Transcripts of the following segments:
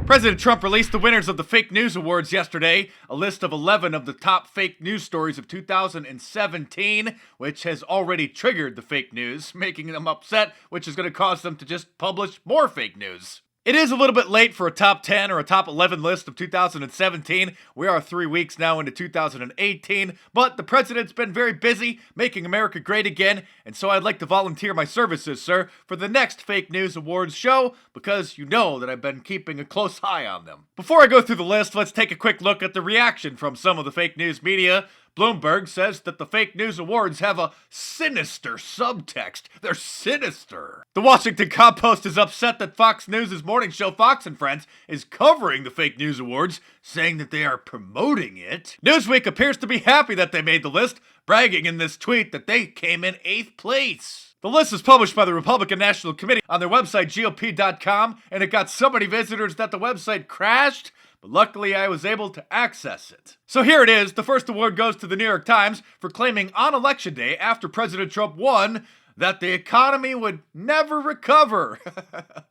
President Trump released the winners of the Fake News Awards yesterday, a list of 11 of the top fake news stories of 2017, which has already triggered the fake news, making them upset, which is going to cause them to just publish more fake news. It is a little bit late for a top 10 or a top 11 list of 2017. We are 3 weeks now into 2018, but the president's been very busy making America great again, and so I'd like to volunteer my services, sir, for the next Fake News Awards show, because you know that I've been keeping a close eye on them. Before I go through the list, let's take a quick look at the reaction from some of the fake news media. Bloomberg says that the Fake News Awards have a sinister subtext. They're sinister. The Washington Compost is upset that Fox News' morning show Fox and Friends is covering the Fake News Awards, saying that they are promoting it. Newsweek appears to be happy that they made the list, bragging in this tweet that they came in 8th place. The list is published by the Republican National Committee on their website, GOP.com, and it got so many visitors that the website crashed, but luckily I was able to access it. So here it is. The first award goes to the New York Times for claiming on Election Day, after President Trump won, that the economy would never recover.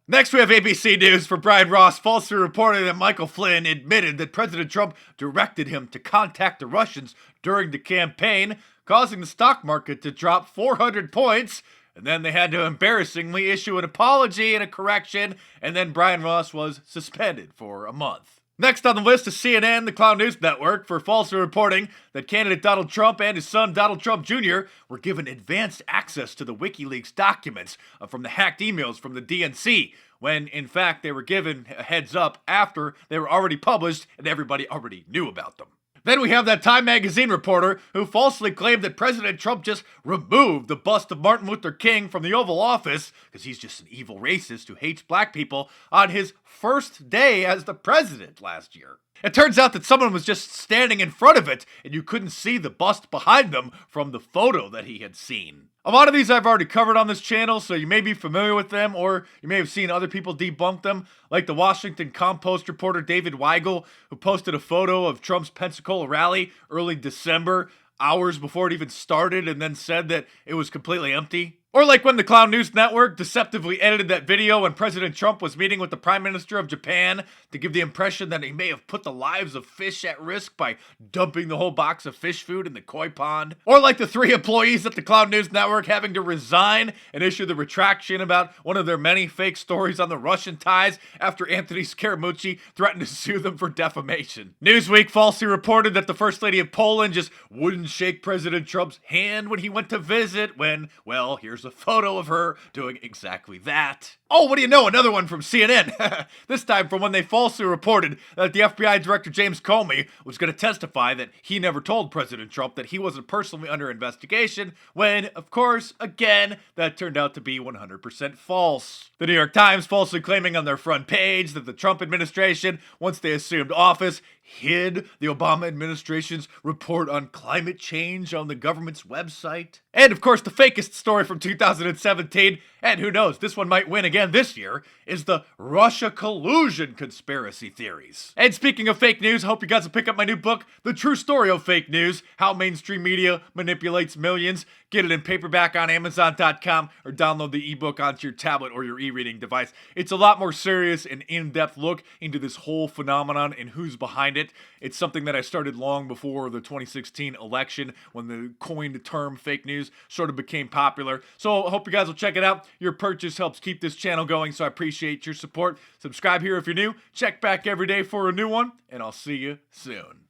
Next, we have ABC News for Brian Ross falsely reporting that Michael Flynn admitted that President Trump directed him to contact the Russians during the campaign, causing the stock market to drop 400 points. And then they had to embarrassingly issue an apology and a correction, and then Brian Ross was suspended for a month. Next on the list is CNN, the Clown News Network, for falsely reporting that candidate Donald Trump and his son Donald Trump Jr. were given advanced access to the WikiLeaks documents from the hacked emails from the DNC, when in fact they were given a heads up after they were already published and everybody already knew about them. Then we have that Time magazine reporter who falsely claimed that President Trump just removed the bust of Martin Luther King from the Oval Office because he's just an evil racist who hates black people on his first day as the president last year. It turns out that someone was just standing in front of it and you couldn't see the bust behind them from the photo that he had seen. A lot of these I've already covered on this channel, so you may be familiar with them, or you may have seen other people debunk them, like the Washington Compost reporter David Weigel, who posted a photo of Trump's Pensacola rally early December, hours before it even started, and then said that it was completely empty. Or like when the Clown News Network deceptively edited that video when President Trump was meeting with the Prime Minister of Japan to give the impression that he may have put the lives of fish at risk by dumping the whole box of fish food in the koi pond. Or like the 3 employees at the Clown News Network having to resign and issue the retraction about one of their many fake stories on the Russian ties after Anthony Scaramucci threatened to sue them for defamation. Newsweek falsely reported that the First Lady of Poland just wouldn't shake President Trump's hand when he went to visit when, well, here's a photo of her doing exactly that. Oh, what do you know? Another one from CNN. This time from when they falsely reported that the FBI Director James Comey was going to testify that he never told President Trump that he wasn't personally under investigation, when, of course, again, that turned out to be 100% false. The New York Times falsely claiming on their front page that the Trump administration, once they assumed office, hid the Obama administration's report on climate change on the government's website. And of course, the fakest story from 2017, and who knows, this one might win again this year, is the Russia collusion conspiracy theories. And speaking of fake news, I hope you guys will pick up my new book, The True Story of Fake News, How Mainstream Media Manipulates Millions. Get it in paperback on Amazon.com or download the ebook onto your tablet or your e-reading device. It's a lot more serious and in-depth look into this whole phenomenon and who's behind it. It's something that I started long before the 2016 election when the coined term fake news sort of became popular. So I hope you guys will check it out. Your purchase helps keep this channel going, so I appreciate your support. Subscribe here if you're new. Check back every day for a new one, and I'll see you soon.